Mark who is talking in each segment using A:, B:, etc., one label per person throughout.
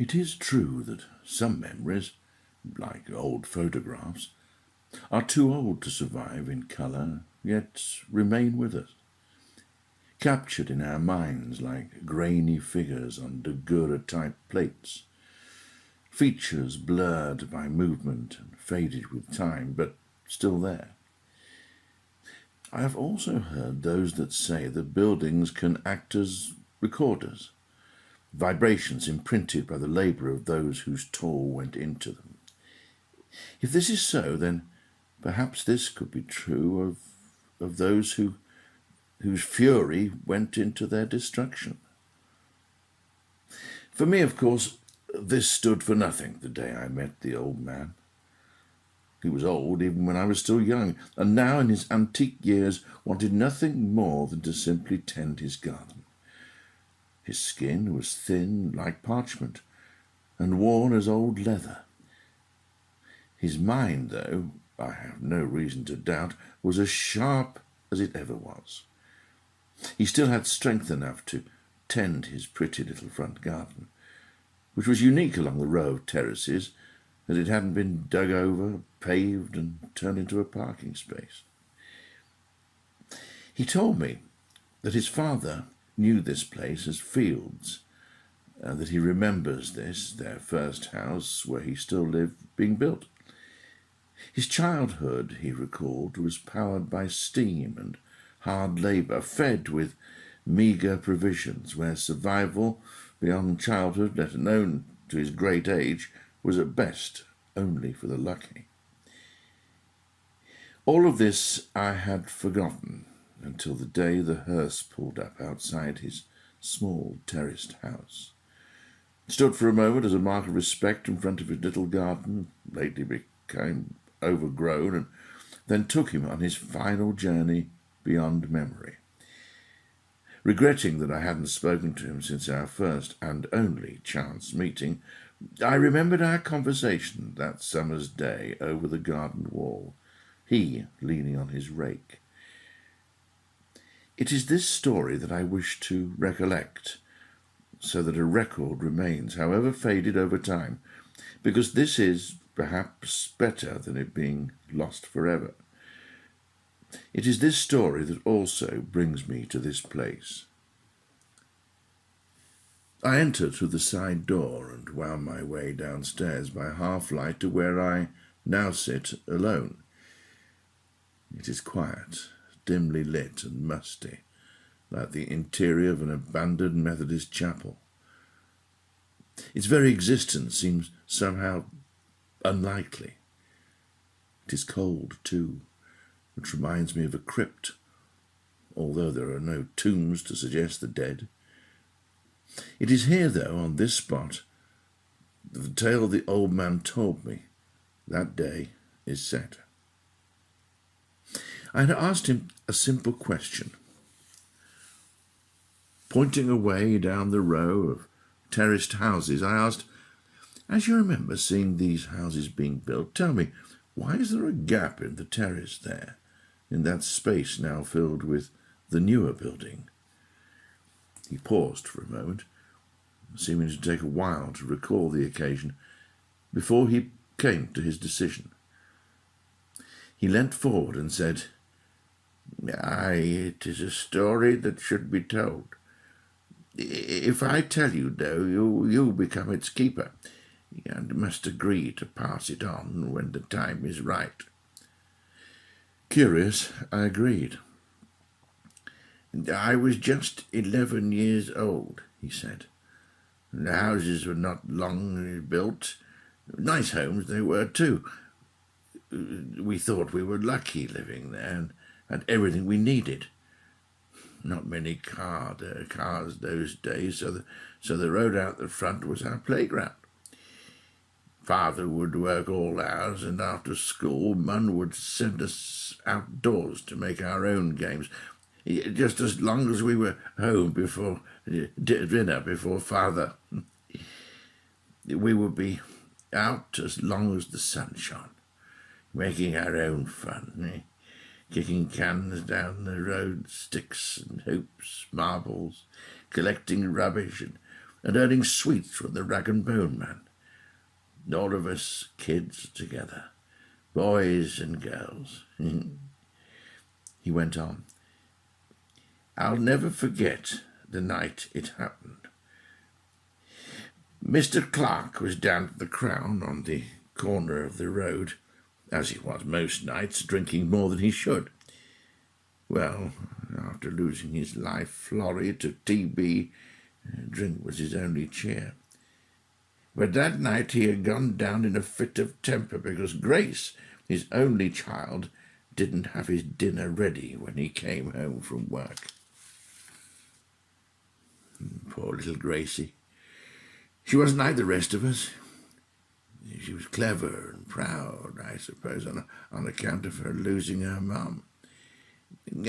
A: It is true that some memories, like old photographs, are too old to survive in colour, yet remain with us, captured in our minds like grainy figures on daguerreotype plates, features blurred by movement and faded with time, but still there. I have also heard those that say that buildings can act as recorders, vibrations imprinted by the labour of those whose toil went into them. If this is so, then perhaps this could be true of those whose fury went into their destruction. For me, of course, this stood for nothing the day I met the old man. He was old even when I was still young, and now in his antique years wanted nothing more than to simply tend his garden. His skin was thin like parchment, and worn as old leather. His mind, though, I have no reason to doubt, was as sharp as it ever was. He still had strength enough to tend his pretty little front garden, which was unique along the row of terraces, as it hadn't been dug over, paved, and turned into a parking space. He told me that his father knew this place as Fields, and that he remembers this, their first house where he still lived, being built. His childhood, he recalled, was powered by steam and hard labour, fed with meagre provisions, where survival beyond childhood, let alone to his great age, was at best only for the lucky. All of this I had forgotten until the day the hearse pulled up outside his small terraced house. It stood for a moment as a mark of respect in front of his little garden, lately became overgrown, and then took him on his final journey beyond memory. Regretting that I hadn't spoken to him since our first and only chance meeting, I remembered our conversation that summer's day over the garden wall, he leaning on his rake. It is this story that I wish to recollect, so that a record remains, however faded over time, because this is perhaps better than it being lost forever. It is this story that also brings me to this place. I entered through the side door and wound my way downstairs by half-light to where I now sit alone. It is quiet, dimly lit and musty, like the interior of an abandoned Methodist chapel. Its very existence seems somehow unlikely. It is cold, too, which reminds me of a crypt, although there are no tombs to suggest the dead. It is here, though, on this spot, that the tale the old man told me that day is set. I had asked him a simple question. Pointing away down the row of terraced houses, I asked, "As you remember seeing these houses being built, tell me, why is there a gap in the terrace there, in that space now filled with the newer building?" He paused for a moment, seeming to take a while to recall the occasion, before he came to his decision. He leant forward and said, "Aye, it is a story that should be told. If I tell you, though, you'll become its keeper, and must agree to pass it on when the time is right." Curious, I agreed. "I was just 11 years old," he said. "The houses were not long built. Nice homes they were, too. We thought we were lucky living there and had everything we needed. Not many cars those days, so the road out the front was our playground. Father would work all hours, and after school, Mum would send us outdoors to make our own games, just as long as we were home before dinner, before Father. We would be out as long as the sun shone, making our own fun, kicking cans down the road, sticks and hoops, marbles, collecting rubbish, and and earning sweets from the rag and bone man. All of us kids together, boys and girls. He went on. I'll never forget the night it happened. Mr. Clark was down at the Crown on the corner of the road, as he was most nights, drinking more than he should. Well, after losing his life, Florrie took TB. Drink was his only cheer. But that night he had gone down in a fit of temper because Grace, his only child, didn't have his dinner ready when he came home from work. Poor little Gracie. She wasn't like the rest of us. She was clever and proud, I suppose, on account of her losing her mum.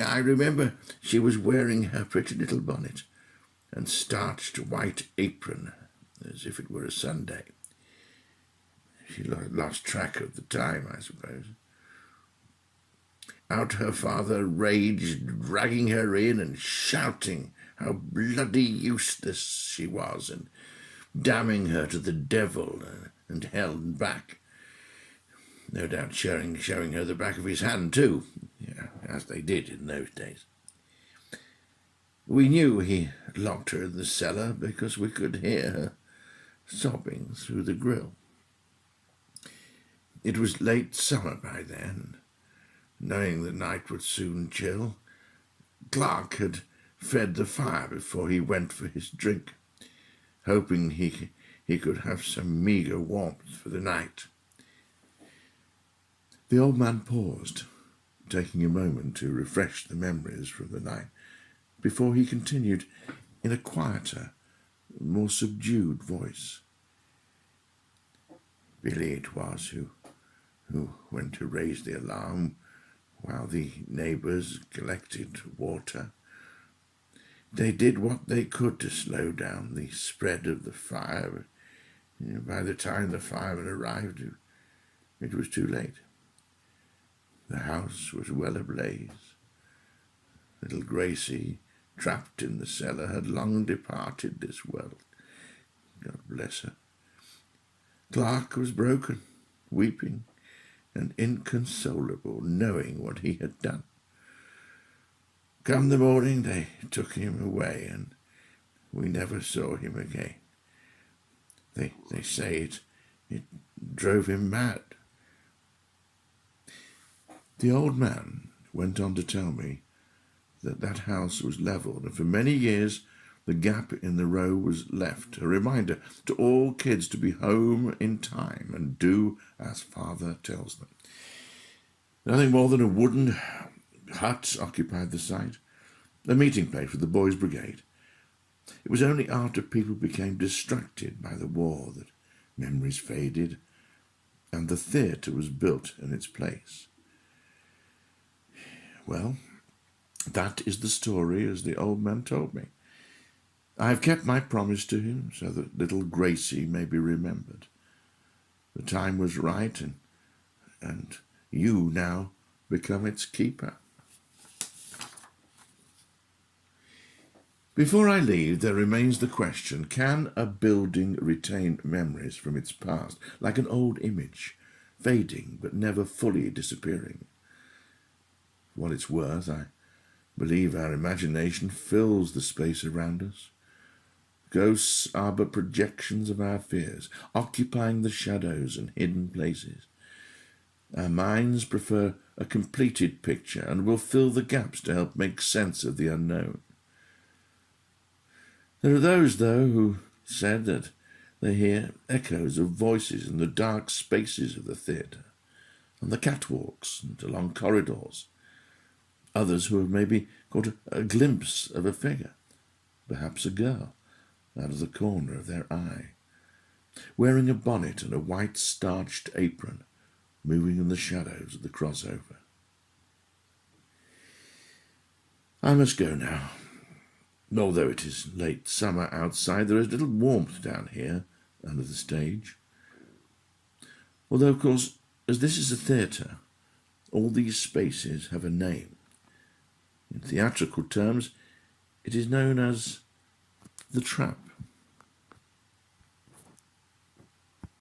A: I remember she was wearing her pretty little bonnet and starched white apron, as if it were a Sunday. She lost track of the time, I suppose. Out her father raged, dragging her in and shouting how bloody useless she was and damning her to the devil and held back. No doubt showing her the back of his hand too, as they did in those days. We knew he locked her in the cellar because we could hear her sobbing through the grill. It was late summer by then. Knowing the night would soon chill, Clark had fed the fire before he went for his drink, hoping he could have some meagre warmth for the night. The old man paused, taking a moment to refresh the memories from the night, before he continued in a quieter, more subdued voice. Billy it was who went to raise the alarm while the neighbours collected water. They did what they could to slow down the spread of the fire, but by the time the firemen arrived, it was too late. The house was well ablaze. Little Gracie, trapped in the cellar, had long departed this world. God bless her. Clark was broken, weeping, and inconsolable, knowing what he had done. Come the morning, they took him away, and we never saw him again. They say it drove him mad. The old man went on to tell me that house was levelled, and for many years the gap in the row was left, a reminder to all kids to be home in time and do as father tells them. Nothing more than a wooden hut occupied the site, a meeting place for the boys' brigade. It was only after people became distracted by the war that memories faded and the theatre was built in its place. Well, that is the story as the old man told me. I have kept my promise to him so that little Gracie may be remembered. The time was right, and you now become its keeper. Before I leave, there remains the question, can a building retain memories from its past, like an old image, fading but never fully disappearing? For what it's worth, I believe our imagination fills the space around us. Ghosts are but projections of our fears, occupying the shadows and hidden places. Our minds prefer a completed picture and will fill the gaps to help make sense of the unknown. There are those, though, who said that they hear echoes of voices in the dark spaces of the theatre, on the catwalks and along corridors. Others who have maybe caught a glimpse of a figure, perhaps a girl, out of the corner of their eye, wearing a bonnet and a white starched apron, moving in the shadows of the crossover. I must go now. Although it is late summer outside, there is little warmth down here under the stage. Although, of course, as this is a theatre, all these spaces have a name. In theatrical terms, it is known as the Trap.